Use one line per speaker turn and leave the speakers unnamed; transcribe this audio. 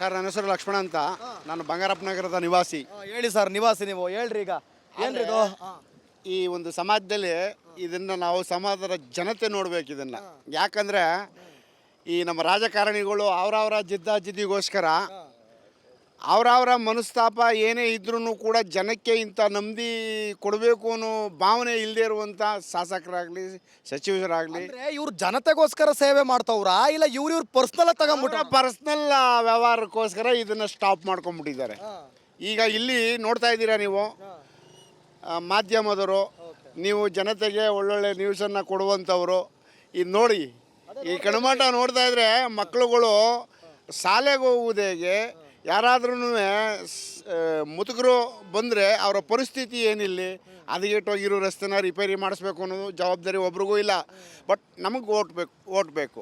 Sir ನನ್ನ ಹೆಸರು ಲಕ್ಷ್ಮಣ ಅಂತ, ನಾನು ಬಂಗಾರಪ್ಪ ನಗರದ ನಿವಾಸಿ.
ಹೇಳಿ ಸರ್, ನಿವಾಸಿ ನೀವು ಹೇಳ್ರಿ. ಈಗ ಏನ್ರಿ ಇದು?
ಈ ಒಂದು ಸಮಾಜದಲ್ಲಿ ಇದನ್ನು ನಾವು ಸಮಾಜದ ಜನತೆ ನೋಡ್ಬೇಕು ಇದನ್ನು. ಯಾಕಂದರೆ ಈ ನಮ್ಮ ರಾಜಕಾರಣಿಗಳು ಅವರವರ ಜಿದ್ದಾಜಿದ್ದಿಗೋಸ್ಕರ ಅವರವರ ಮನಸ್ತಾಪ ಏನೇ ಇದ್ರೂ ಕೂಡ ಜನಕ್ಕೆ ಇಂಥ ನೆಮ್ಮದಿ ಕೊಡಬೇಕು ಅನ್ನೋ ಭಾವನೆ ಇಲ್ಲದೆ ಇರುವಂಥ ಶಾಸಕರಾಗಲಿ ಸಚಿವರಾಗಲಿ
ಇವ್ರು ಜನತೆಗೋಸ್ಕರ ಸೇವೆ ಮಾಡ್ತಾವ್ರಾ ಇಲ್ಲ ಇವ್ರ ಪರ್ಸ್ನಲ್ ತಗೊಂಡ್ಬಿಟ್ಟ?
ಪರ್ಸ್ನಲ್ ವ್ಯವಹಾರಕ್ಕೋಸ್ಕರ ಇದನ್ನು ಸ್ಟಾಪ್ ಮಾಡ್ಕೊಂಡ್ಬಿಟ್ಟಿದ್ದಾರೆ. ಈಗ ಇಲ್ಲಿ ನೋಡ್ತಾ ಇದ್ದೀರಾ ನೀವು, ಮಾಧ್ಯಮದವರು, ನೀವು ಜನತೆಗೆ ಒಳ್ಳೊಳ್ಳೆ ನ್ಯೂಸನ್ನು ಕೊಡುವಂಥವ್ರು. ಇದು ನೋಡಿ, ಈ ಕಣ್ಮಠ ನೋಡ್ತಾ ಇದ್ರೆ ಮಕ್ಕಳುಗಳು ಶಾಲೆಗೆ ಹೋಗುವುದೇಗೆ, ಯಾರಾದ್ರೂ ಮುದುಕರು ಬಂದರೆ ಅವರ ಪರಿಸ್ಥಿತಿ ಏನಿಲ್ಲ, ಹದಗೆಟ್ಟೋಗಿರೋ ರಸ್ತೆನ ರಿಪೇರಿ ಮಾಡಿಸ್ಬೇಕು ಅನ್ನೋದು ಜವಾಬ್ದಾರಿ ಒಬ್ರಿಗೂ ಇಲ್ಲ. ಬಟ್ ನಮಗೆ ಓಟ್ ಬೇಕು.